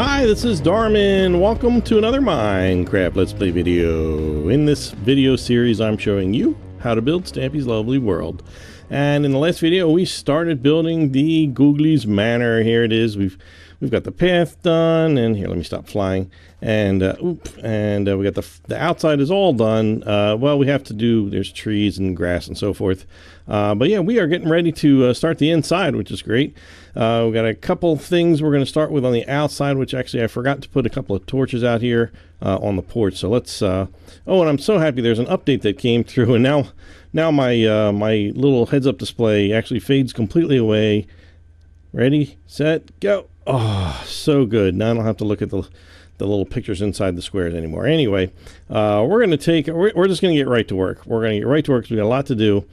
Hi, this is Darman. Welcome to another Minecraft Let's Play video. In this video series, I'm showing you how to build Stampy's lovely world. And in the last video, we started building the Googlies Manor. Here it is. We've got the path done, and here, let me stop flying. And we got the outside is all done. Well, we have to do, there's trees and grass and so forth. But yeah, we are getting ready to start the inside, which is great. We've got a couple things we're going to start with on the outside, which actually I forgot to put a couple of torches out here on the porch. So let's, oh, and I'm so happy there's an update that came through, and now my my little heads-up display actually fades completely away. Ready, set, go. Oh, so good. Now I don't have to look at the little pictures inside the squares anymore. Anyway, we're just going to get right to work. We're going to get right to work because we got a lot to do.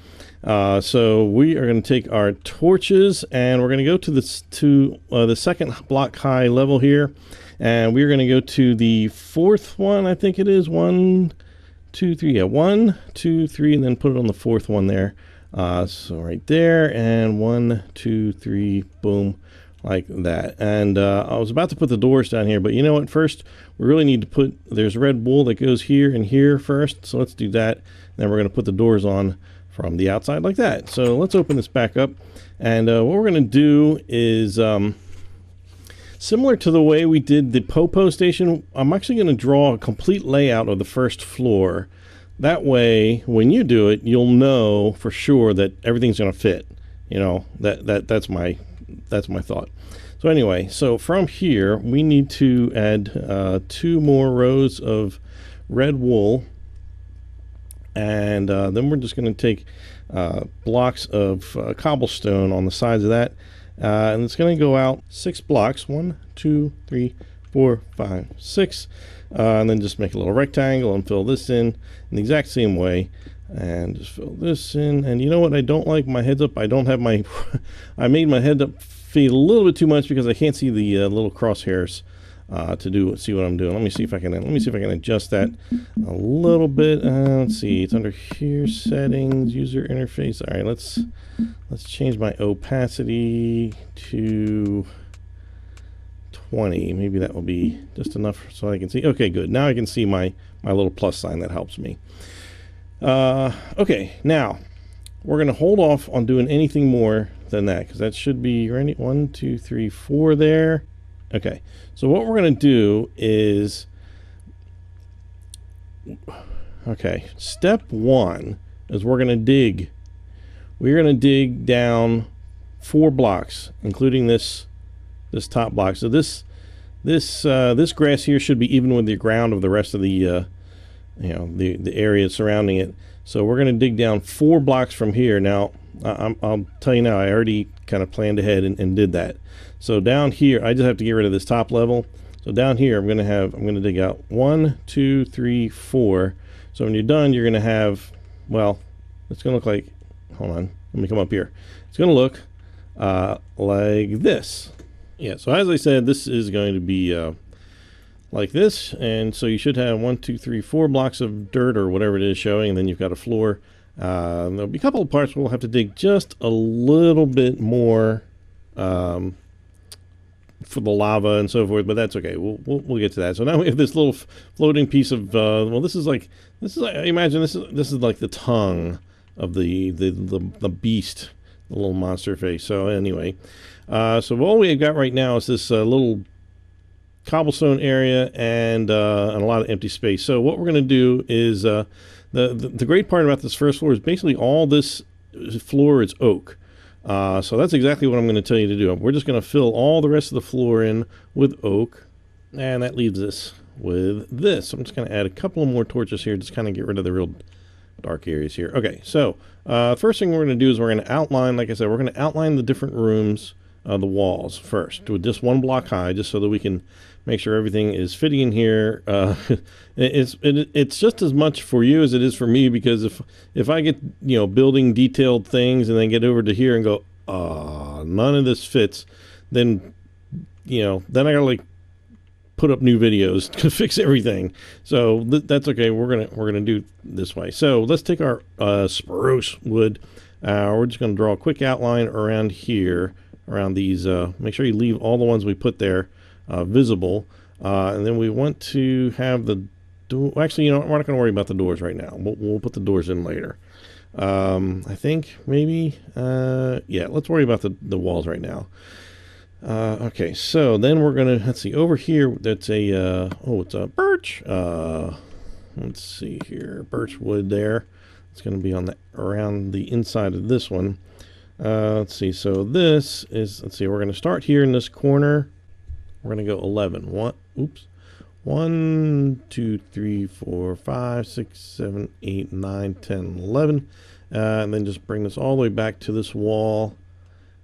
So we are going to take our torches and we're going to go to the second block high level here, and we're going to go to the fourth one. I think it is 1, 2, 3. Yeah, 1, 2, 3, and then put it on the fourth one there. So right there, and 1, 2, 3, boom, like that. And I was about to put the doors down here, but you know what? First, we really need to put, there's red wool that goes here and here first. So let's do that. Then we're going to put the doors on from the outside like that. So let's open this back up. And what we're going to do is similar to the way we did the Popo station. I'm actually going to draw a complete layout of the first floor. That way, when you do it, you'll know for sure that everything's going to fit. You know, that's my thought. So anyway, so from here, we need to add 2 more rows of red wool. And then we're just going to take blocks of cobblestone on the sides of that. And it's going to go out 6 blocks. 1, 2, 3, 4, 5, 6. And then just make a little rectangle and fill this in the exact same way. And just fill this in. And you know what? I don't like my heads up. I don't have my... I made my head up fade a little bit too much because I can't see the little crosshairs to see what I'm doing. Let me see if I can adjust that a little bit. Let's see, it's under here, settings, user interface. All right, let's change my opacity to 20. Maybe that will be just enough so I can see. Okay, good. Now I can see my little plus sign. That helps me. Okay, now we're going to hold off on doing anything more than that because that should be ready. 1, 2, 3, 4 there. Okay, so what we're going to do is, okay, step 1 is we're going to dig. We're going to dig down 4 blocks, including this top block. So this grass here should be even with the ground of the rest of the the area surrounding it. So we're going to dig down 4 blocks from here. Now I'll tell you now, I already kind of planned ahead and did that. So down here, I just have to get rid of this top level. So down here, I'm going to dig out 1, 2, 3, 4. So when you're done, you're going to have, well, it's going to look like, hold on, let me come up here. It's going to look like this. Yeah, so as I said, this is going to be like this. And so you should have 1, 2, 3, 4 blocks of dirt or whatever it is showing, and then you've got a floor. There'll be a couple of parts where we'll have to dig just a little bit more for the lava and so forth, but that's okay. We'll get to that. So now we have this little floating piece of well, this is like I imagine this is like the tongue of the beast, the little monster face. So anyway, so all we have got right now is this little cobblestone area and a lot of empty space. So what we're going to do is the great part about this first floor is basically all this floor is oak. So that's exactly what I'm going to tell you to do. We're just going to fill all the rest of the floor in with oak, and that leaves us with this. I'm just going to add a couple of more torches here, just kind of get rid of the real dark areas here. Okay, so first thing we're going to do is we're going to outline, like I said, we're going to outline the different rooms, the walls first, with just 1 block high, just so that we can make sure everything is fitting in here. It's just as much for you as it is for me, because if I get building detailed things and then get over to here and go, none of this fits, then then I gotta like put up new videos to fix everything. So that's okay. We're gonna do this way. So let's take our spruce wood. We're just gonna draw a quick outline around here, around these. Make sure you leave all the ones we put there visible. And then we want to have the door. Actually, we're not going to worry about the doors right now. We'll put the doors in later. I think maybe, yeah, let's worry about the walls right now. Okay, so then we're gonna, let's see, over here, that's a, it's a birch. Let's see here, birch wood there. It's gonna be on around the inside of this one. Let's see, so this is, let's see, we're gonna start here in this corner. We're gonna go 11. 1, 2, 3, 4, 5, 6, 7, 8, 9, 10, 11. And then just bring this all the way back to this wall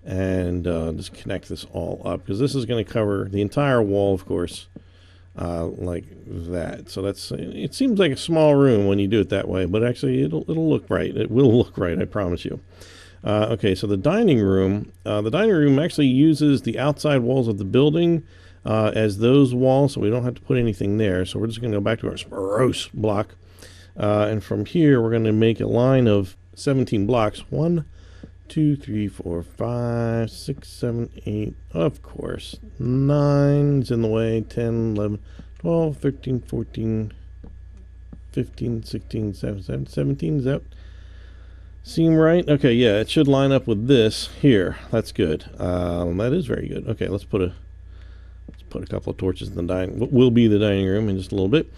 and just connect this all up, because this is going to cover the entire wall, of course, like that. So it seems like a small room when you do it that way, but actually it'll look right. It will look right, I promise you. Okay, so the dining room actually uses the outside walls of the building as those walls, so we don't have to put anything there. So we're just going to go back to our spruce block, and from here we're going to make a line of 17 blocks. 1, 2, 3, 4, 5, 6, 7, 8. Of course, 9's in the way. 10, 11, 12, 13, 14, 15, 16, 17. Does that seem right? Okay, yeah, it should line up with this here. That's good. That is very good. Okay, let's put a couple of torches in the what will be the dining room in just a little bit.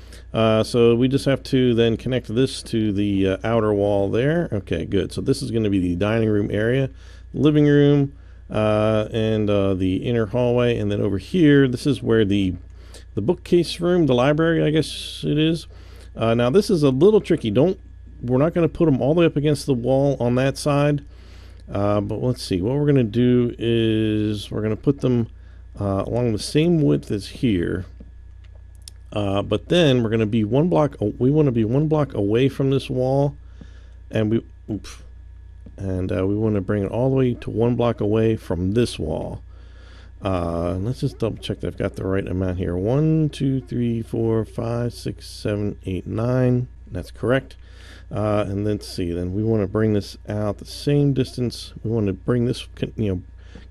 So we just have to then connect this to the outer wall there. Okay, good. So this is going to be the dining room area, living room, and the inner hallway. And then over here, this is where the bookcase room, the library, I guess it is. Now this is a little tricky. We're not going to put them all the way up against the wall on that side. But let's see. What we're going to do is we're going to put them along the same width as here, but then we're going to be one block. We want to be one block away from this wall, and we want to bring it all the way to one block away from this wall. Let's just double check that I've got the right amount here. 1, 2, 3, 4, 5, 6, 7, 8, 9. That's correct. And then see. Then we want to bring this out the same distance. We want to bring this,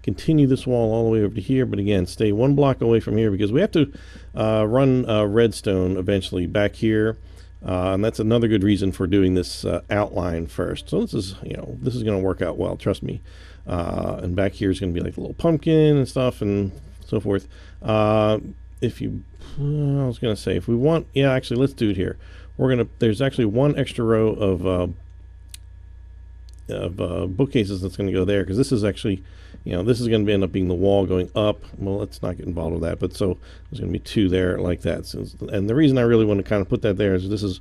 continue this wall all the way over to here, but again, stay one block away from here, because we have to run redstone eventually back here, and that's another good reason for doing this outline first. So this is going to work out well, trust me. And back here is going to be like a little pumpkin and stuff and so forth. I was going to say, if we want, actually, let's do it here. There's actually one extra row of bookcases that's going to go there, because this is actually, this is going to end up being the wall going up. Well, let's not get involved with that, but so there's going to be 2 there like that. So, and the reason I really want to kind of put that there is this is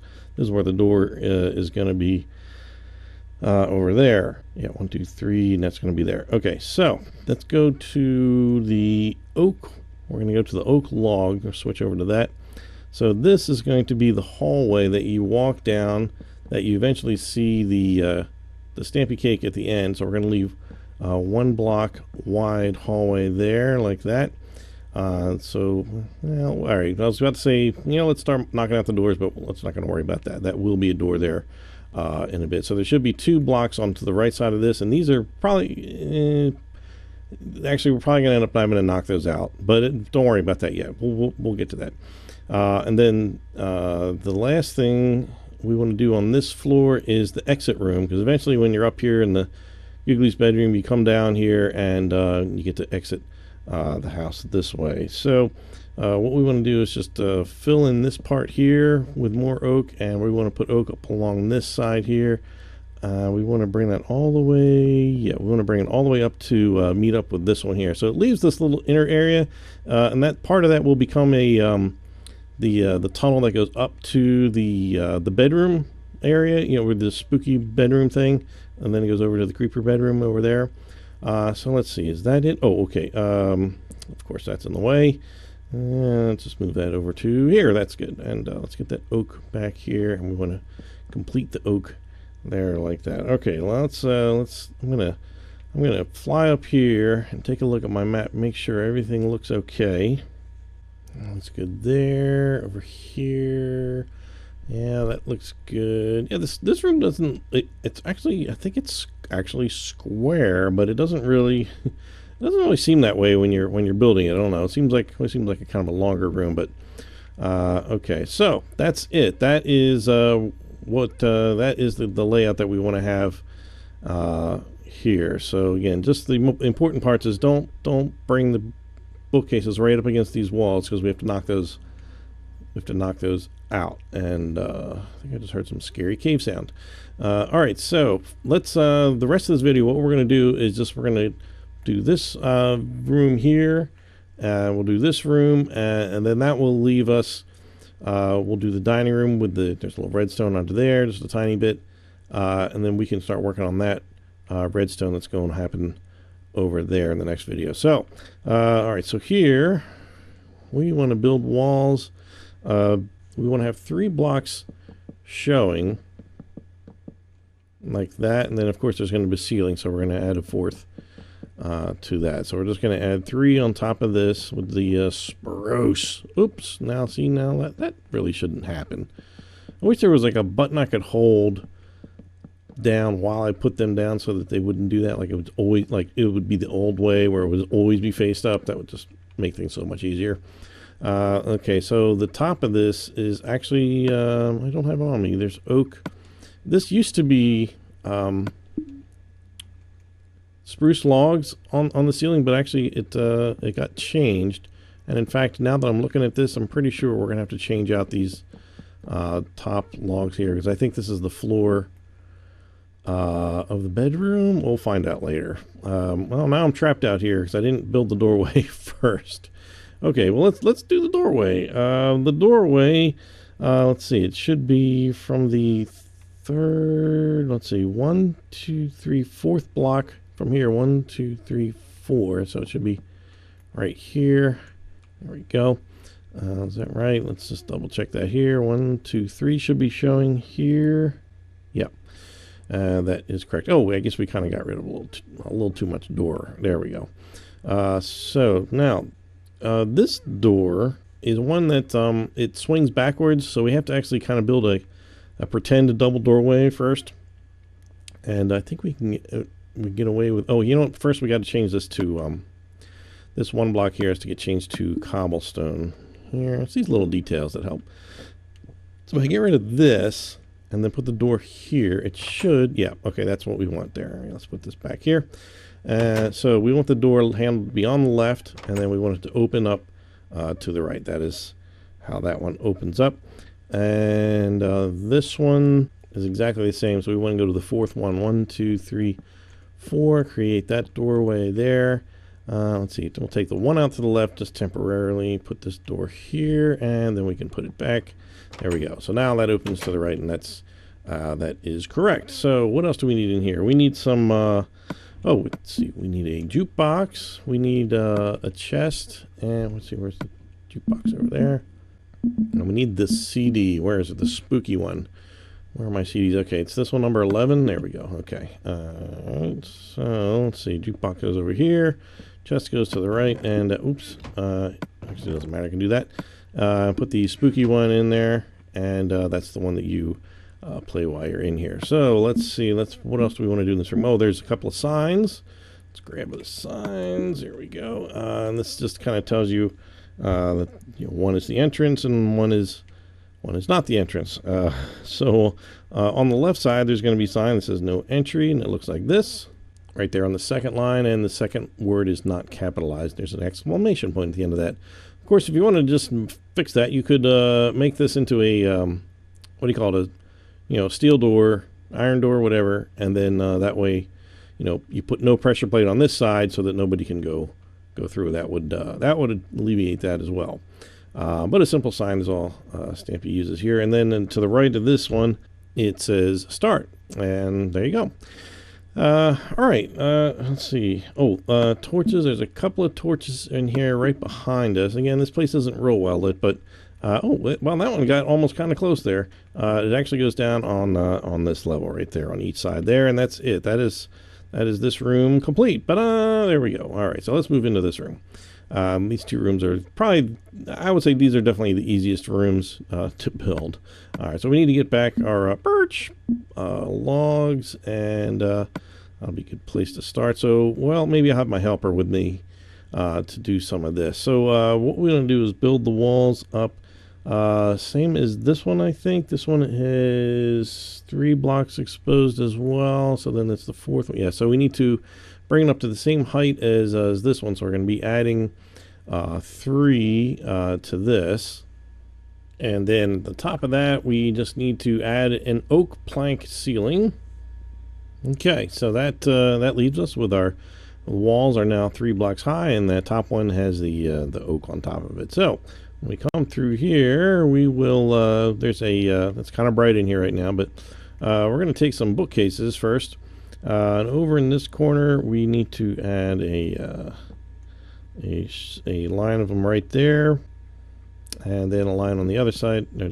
where the door is going to be over there. 1, 2, 3, and that's going to be there. Okay, so let's go to the oak. We're going to go to the oak log, or switch over to that. So this is going to be the hallway that you walk down, that you eventually see the Stampy cake at the end. So we're going to leave 1 block wide hallway there like that. All right, I was about to say, let's start knocking out the doors, but let's not going to worry about that. That will be a door there in a bit. So there should be 2 blocks onto the right side of this, and these are probably actually, we're probably going to end up having to knock those out, but don't worry about that yet. We'll get to that. And then the last thing we want to do on this floor is the exit room, because eventually when you're up here in the Googly's bedroom, you come down here and you get to exit the house this way. So what we want to do is just fill in this part here with more oak, and we want to put oak up along this side here. We want to bring that all the way, we want to bring it all the way up to meet up with this one here. So it leaves this little inner area, and that part of that will become a the tunnel that goes up to the bedroom area, with the spooky bedroom thing, and then it goes over to the creeper bedroom over there. So let's see, is that it? Oh, okay. Of course, that's in the way. Let's just move that over to here. That's good. And let's get that oak back here, and we want to complete the oak there like that. Okay, well, I'm gonna fly up here and take a look at my map, make sure everything looks okay. That's good there. Over here, yeah, that looks good. Yeah, this room doesn't. It's actually, I think it's actually square, but it doesn't really doesn't really seem that way when you're building it. I don't know. It seems like a kind of a longer room, but okay. So that's it. That is that is the layout that we want to have here. So again, just the important parts is don't bring the bookcases right up against these walls, because we have to knock those out. And I think I just heard some scary cave sound. All right, so let's the rest of this video, what we're going to do is we're going to do this room here. We'll do this room, and then that will leave us. We'll do the dining room with there's a little redstone onto there, just a tiny bit, and then we can start working on that redstone that's going to happen over there in the next video. So, all right, so here we want to build walls. We want to have 3 blocks showing like that, and then of course there's going to be a ceiling, so we're going to add a 4th to that. So we're just going to add 3 on top of this with the spruce. Oops, now see, now that really shouldn't happen. I wish there was like a button I could hold down while I put them down so that they wouldn't do that. Like it would always, like it would be the old way where it would always be faced up. That would just make things so much easier. Okay, so the top of this is actually I don't have it on me. There's oak. This used to be spruce logs on the ceiling, but actually it got changed. And in fact, now that I'm looking at this, I'm pretty sure we're gonna have to change out these top logs here, because I think this is the floor of the bedroom. We'll find out later. Well, now I'm trapped out here because I didn't build the doorway first. Okay, well let's do the doorway. The doorway, let's see, it should be from the third, let's see, 1, 2, 3, 4th block from here. 1, 2, 3, 4. So it should be right here. There we go. Is that right? Let's just double check that here. 1, 2, 3 should be showing here. Yep. That is correct. Oh, I guess we kind of got rid of a little too much door. There we go. So now this door is one that it swings backwards, so we have to actually kind of build a pretend double doorway first. And I think we can get away with. Oh, you know what? First we got to change this to this one block here has to get changed to cobblestone. Here, it's these little details that help. So if I get rid of this and then put the door here, it should, yeah, okay, that's what we want there. Right, let's put this back here. So we want the door handle to be on the left, and then we want it to open up to the right. That is how that one opens up. And this one is exactly the same, so we want to go to the 4th one. 1, 2, 3, 4, create that doorway there. Let's see, we'll take the one out to the left just temporarily, put this door here, and then we can put it back. There we go. So now that opens to the right, and that's that is correct. So what else do we need in here? We need some oh, let's see, we need a jukebox, we need a chest, and let's see, where's the jukebox? Over there. And we need the CD. Where is it? The spooky one. Where are my CDs? Okay, it's this one, number 11. There we go. Okay. Alright, so let's see, jukebox goes over here, chest goes to the right, and oops, actually it doesn't matter, I can do that. Put the spooky one in there, and that's the one that you play while you're in here. So let's see, what else do we want to do in this room? Oh, there's a couple of signs. Let's grab the signs. There we go. And this just kind of tells you that one is the entrance and one is not the entrance. So on the left side, there's going to be a sign that says no entry, and it looks like this right there on the second line, and the second word is not capitalized. There's an exclamation point at the end of that. Of course, if you want to just fix that, you could make this into a what do you call it? A steel door, iron door, whatever, and then that way, you put no pressure plate on this side so that nobody can go through. That would alleviate that as well. But a simple sign is all Stampy uses here. And then to the right of this one, it says start, and there you go. All right, let's see. Oh, torches. There's a couple of torches in here right behind us. Again, this place isn't real well lit, but well, that one got almost kind of close there. It actually goes down on this level right there on each side there, and that's it. That is this room complete. But there we go. All right, so let's move into this room. These two rooms are probably, I would say these are definitely the easiest rooms to build. All right, so we need to get back our birch logs, and That'll be a good place to start. So, well, maybe I'll have my helper with me to do some of this. So what we're going to do is build the walls up. Same as this one, I think. This one has 3 blocks exposed as well. So then it's the 4th one. Yeah, so we need to bring it up to the same height as this one. So we're going to be adding 3 to this. And then at the top of that, we just need to add an oak plank ceiling. Okay, so that leaves us with our walls are now 3 blocks high, and that top one has the oak on top of it. So when we come through here, we will there's a it's kind of bright in here right now, but we're going to take some bookcases first. And over in this corner, we need to add a line of them right there. And then a line on the other side, a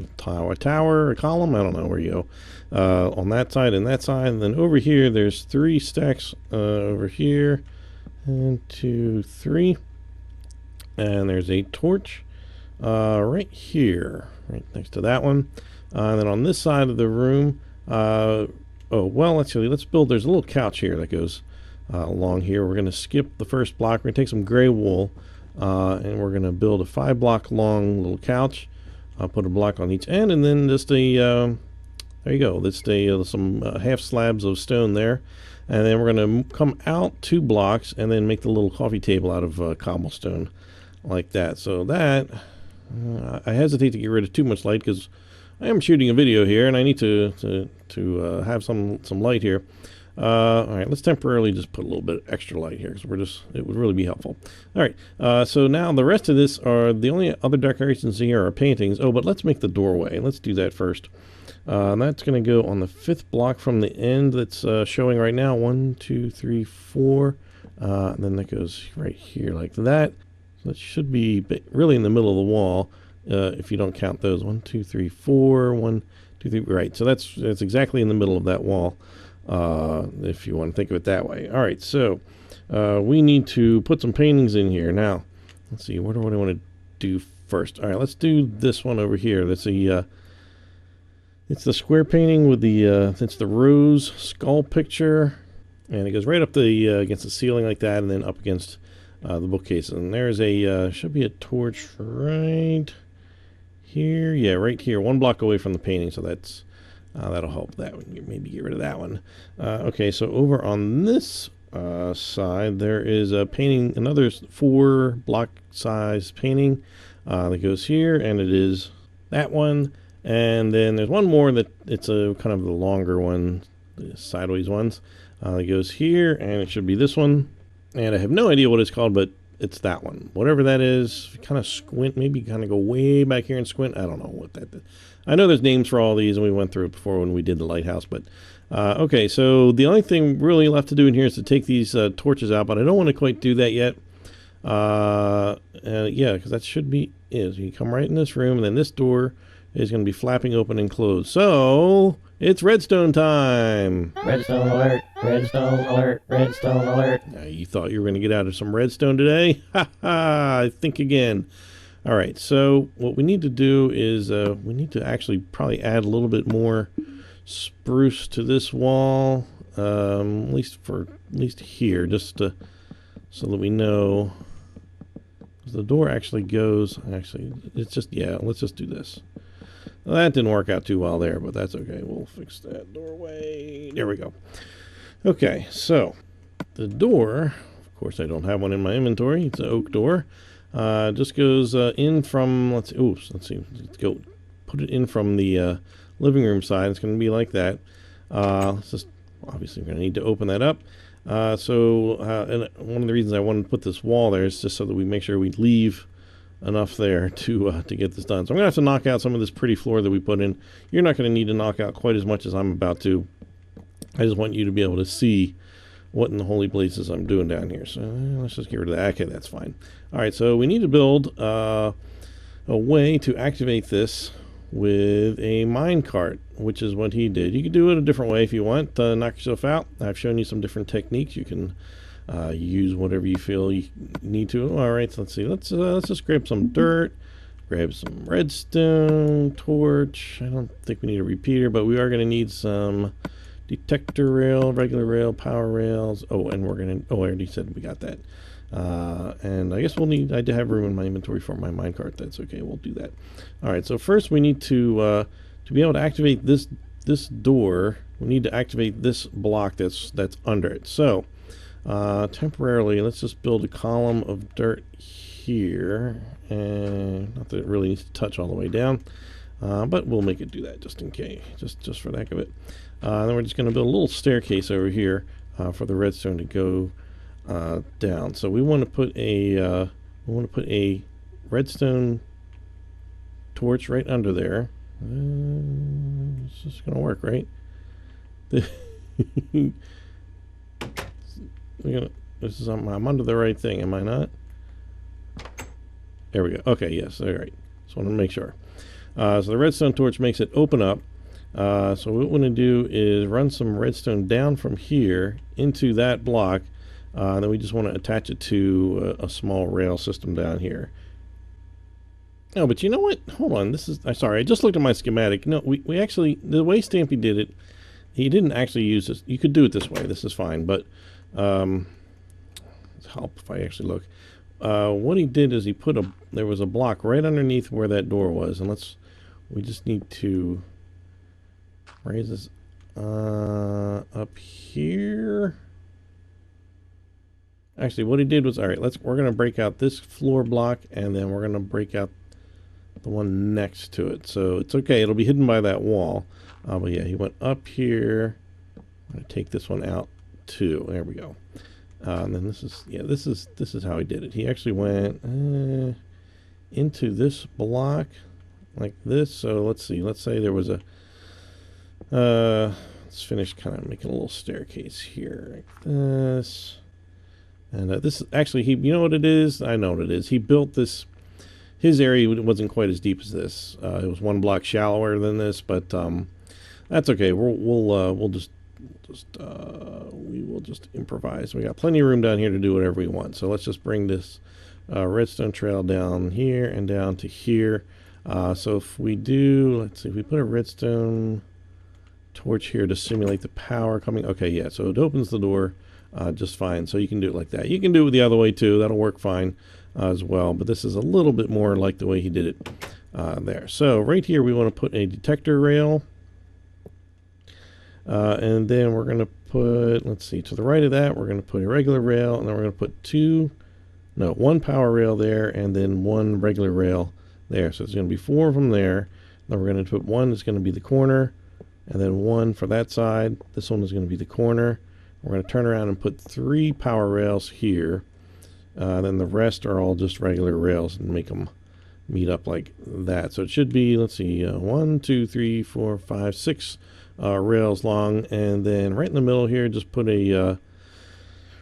tower, a column, I don't know where you go, on that side and that side. And then over here, there's 3 stacks over here, 1, 2, 3. And there's a torch right here, right next to that one. And then on this side of the room, oh, well, actually, let's build, there's a little couch here that goes along here. We're going to skip the first block. We're going to take some gray wool. And we're going to build a 5-block long little couch. I'll put a block on each end, and then just a there you go. Let's some half slabs of stone there, and then we're going to come out 2 blocks and then make the little coffee table out of cobblestone like that. So that I hesitate to get rid of too much light because I am shooting a video here and I need to have some light here. All right, let's temporarily just put a little bit extra light here because it would really be helpful. All right, so now the rest of this are the only other decorations here are paintings. Oh, but let's make the doorway. Let's do that first. And that's going to go on the 5th block from the end that's showing right now. 1, 2, 3, 4. And then that goes right here like that. So that should be really in the middle of the wall if you don't count those. 1, 2, 3, 4. 1, 2, 3. Right, so that's exactly in the middle of that wall. If you want to think of it that way. All right, so we need to put some paintings in here. Now, let's see, what do I want to do first? All right, let's do this one over here. That's it's the square painting with it's the rose skull picture, and it goes right up against the ceiling like that, and then up against the bookcase. And there's should be a torch right here. Yeah, right here, 1 block away from the painting. So that's that'll help that one. Maybe get rid of that one. Okay, so over on this side, there is a painting, another 4 block size painting that goes here, and it is that one. And then there's one more that it's a kind of the longer one, the sideways ones. That goes here, and it should be this one. And I have no idea what it's called, but it's that one. Whatever that is, kind of squint, maybe kind of go way back here and squint. I don't know what that is. I know there's names for all these, and we went through it before when we did the lighthouse. But okay, so the only thing really left to do in here is to take these torches out, but I don't want to quite do that yet. Yeah, because that should be it. You come right in this room, and then this door is going to be flapping open and closed. So it's redstone time. Redstone alert, redstone alert, redstone alert. Now, you thought you were going to get out of some redstone today? Ha ha, think again. All right, so what we need to do is we need to actually probably add a little bit more spruce to this wall, at least here, just so that we know. The door actually goes, it's just, yeah, let's just do this. Well, that didn't work out too well there, but that's okay. We'll fix that doorway. There we go. Okay, so the door, of course I don't have one in my inventory. It's an oak door. Just goes in from, let's go put it in from the living room side. It's going to be like that. It's just, obviously we're going to need to open that up. And one of the reasons I wanted to put this wall there is just so that we make sure we leave enough there to get this done. So I'm going to have to knock out some of this pretty floor that we put in. You're not going to need to knock out quite as much as I'm about to. I just want you to be able to see what in the holy places I'm doing down here. So let's just get rid of that. Okay, that's fine. All right, so we need to build a way to activate this with a minecart, which is what he did. You can do it a different way if you want to knock yourself out. I've shown you some different techniques. You can use whatever you feel you need to. All right, so let's see. Let's just grab some dirt, grab some redstone, torch. I don't think we need a repeater, but we are going to need some detector rail, regular rail, power rails. Oh, and we're gonna. Oh, I already said we got that. And I guess we'll need. I do have room in my inventory for my minecart. That's okay. We'll do that. All right. So first we need to be able to activate this door. We need to activate this block that's under it. So temporarily, let's just build a column of dirt here, and not that it really needs to touch all the way down, but we'll make it do that just in case, just for the heck of it. Then we're just going to build a little staircase over here for the redstone to go down. So we want to put a redstone torch right under there. It's just going to work, right? I'm under the right thing, am I not? There we go. Okay, yes, all right. Just want to make sure. So the redstone torch makes it open up. So what we want to do is run some redstone down from here into that block. Then we just want to attach it to a small rail system down here. Oh, but you know what? Hold on. I'm sorry. I just looked at my schematic. No, we actually, the way Stampy did it, he didn't actually use this. You could do it this way. This is fine. But help if I actually look. What he did is there was a block right underneath where that door was, and we just need to raise this up here. Actually, what he did was, all right, we're gonna break out this floor block, and then we're gonna break out the one next to it. So it's okay, it'll be hidden by that wall. But yeah, he went up here. I'm gonna take this one out too. There we go. And then this is how he did it. He actually went into this block like this. So let's see. Let's say there was a let's finish kind of making a little staircase here like this. And this is actually, you know what it is? I know what it is. He built this. His area wasn't quite as deep as this. It was one block shallower than this, but that's okay. We will just improvise. We got plenty of room down here to do whatever we want. So let's just bring this redstone trail down here and down to here. So if we do, let's see, if we put a redstone torch here to simulate the power coming. Okay, yeah. So it opens the door just fine. So you can do it like that. You can do it the other way too. That'll work fine as well. But this is a little bit more like the way he did it there. So right here we want to put a detector rail. And then we're going to put, let's see, to the right of that, we're going to put a regular rail, and then we're going to put one power rail there, and then one regular rail there. So it's going to be 4 of them there. Then we're going to put one that's going to be the corner, and then one for that side. This one is going to be the corner. We're going to turn around and put 3 power rails here. Then the rest are all just regular rails, and make them meet up like that. So it should be, let's see, 1, 2, 3, 4, 5, 6 rails long, and then right in the middle here, just put a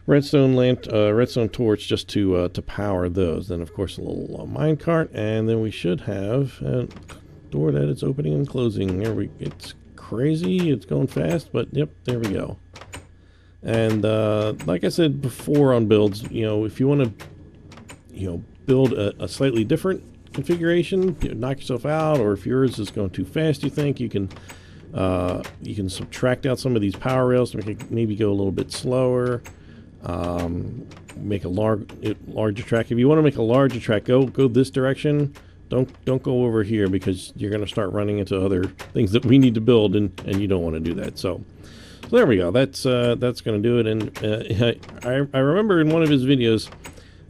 redstone torch just to power those. Then of course a little minecart, and then we should have a door that it's opening and closing. It's crazy. It's going fast, but yep, there we go. And like I said before on builds, if you want to, build a slightly different configuration, knock yourself out, or if yours is going too fast, you think you can subtract out some of these power rails to make it maybe go a little bit slower. Make a larger track. If you want to make a larger track, go this direction. Don't go over here, because you're going to start running into other things that we need to build, and you don't want to do that. So there we go. That's going to do it. And I remember in one of his videos,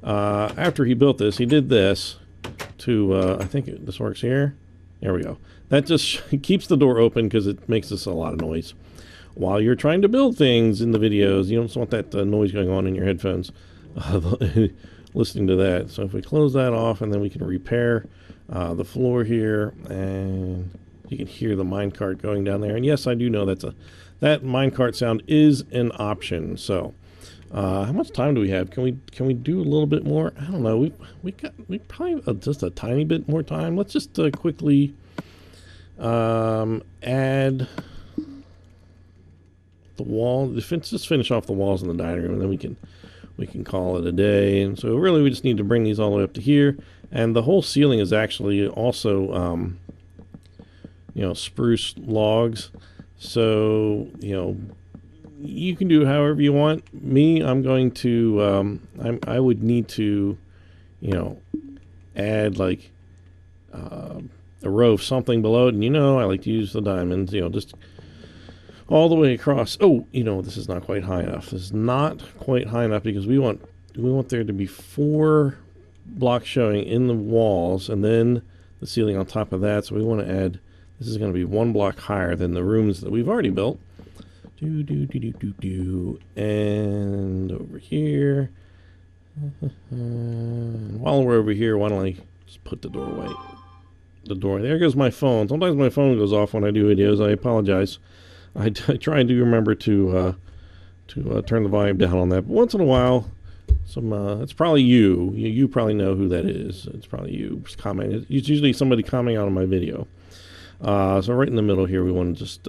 after he built this, he did this to I think this works here. There we go. That just keeps the door open, because it makes us a lot of noise while you're trying to build things in the videos. You don't want that noise going on in your headphones listening to that. So if we close that off, and then we can repair the floor here, and you can hear the minecart going down there. And yes, I do know that minecart sound is an option. So how much time do we have? Can we do a little bit more? I don't know. We probably have just a tiny bit more time. Let's just quickly add the wall. Just finish off the walls in the dining room, and then we can call it a day. And so really we just need to bring these all the way up to here. And the whole ceiling is actually also spruce logs. So, you know, you can do however you want. Me, I'm going to, I would need to, you know, add like a row of something below it. And you know, I like to use the diamonds, you know, just all the way across. Oh, you know, this is not quite high enough. This is not quite high enough because we want there to be 4 blocks showing in the walls and then the ceiling on top of that. So we want to add, this is going to be 1 block higher than the rooms that we've already built. And over here. And while we're over here, why don't I just put the door away? The door. There goes my phone. Sometimes my phone goes off when I do videos. I apologize. I try to remember to turn the volume down on that. But once in a while, it's probably you. You probably know who that is. It's probably you commenting. It's usually somebody commenting on my video. So right in the middle here, we want to just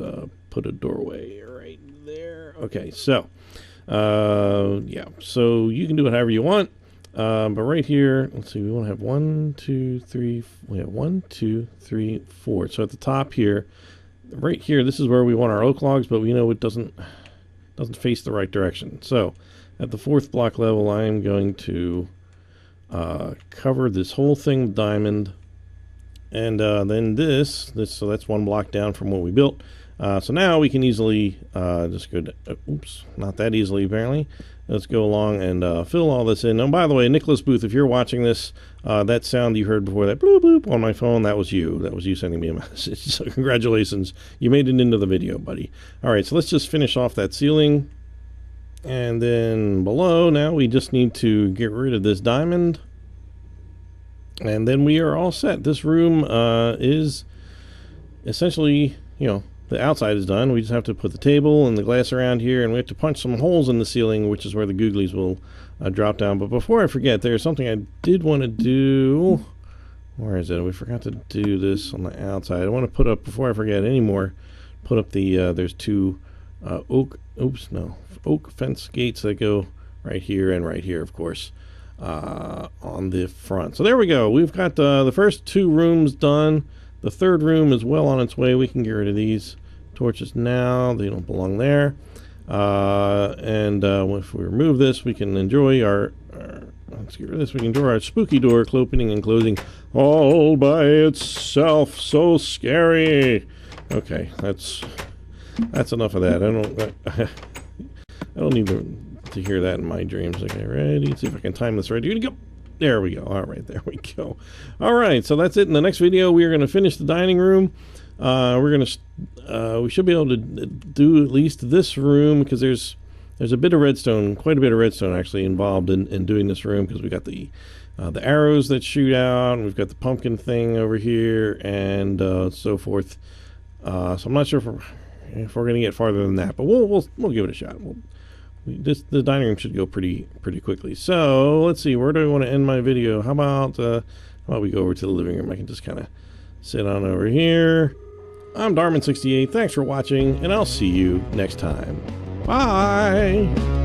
put a doorway right there. Okay, so yeah, so you can do it however you want. But right here, let's see, we want to have 1, 2, 3. We have 1, 2, 3, 4. So at the top here, right here, this is where we want our oak logs, but we know it doesn't face the right direction. So at the 4th block level, I am going to cover this whole thing with diamond, and then this, so that's 1 block down from what we built. So now we can easily just go to, oops, not that easily apparently. Let's go along and fill all this in. And by the way, Nicholas Booth, if you're watching this, that sound you heard before, that bloop bloop on my phone, that was you. That was you sending me a message. So congratulations. You made it into the video, buddy. All right, so let's just finish off that ceiling. And then below, now we just need to get rid of this diamond. And then we are all set. This room is essentially, you know, the outside is done. We just have to put the table and the glass around here, and we have to punch some holes in the ceiling, which is where the Googlies will drop down. But before I forget, there's something I did want to do. Where is it? We forgot to do this on the outside. I want to put up, before I forget anymore, put up the, there's 2 oak fence gates that go right here and right here, of course, on the front. So there we go. We've got the first 2 rooms done. The 3rd room is well on its way. We can get rid of these torches now. They don't belong there. And if we remove this, we can enjoy our let's get rid of this. We can enjoy our spooky door opening and closing all by itself. So scary. Okay, that's enough of that. I don't need to hear that in my dreams. Okay, ready? Let's see if I can time this right. Here we go. There we go. All right, there we go. All right, so that's it. In the next video, we are going to finish the dining room. We should be able to do at least this room, because there's a bit of redstone, quite a bit of redstone actually involved in doing this room, because we got the arrows that shoot out, and we've got the pumpkin thing over here, and so forth. So I'm not sure if we're going to get farther than that, but we'll give it a shot. The dining room should go pretty quickly. So let's see, where do I want to end my video? How about we go over to the living room? I can just kind of sit on over here. I'm Darman68. Thanks for watching, and I'll see you next time. Bye.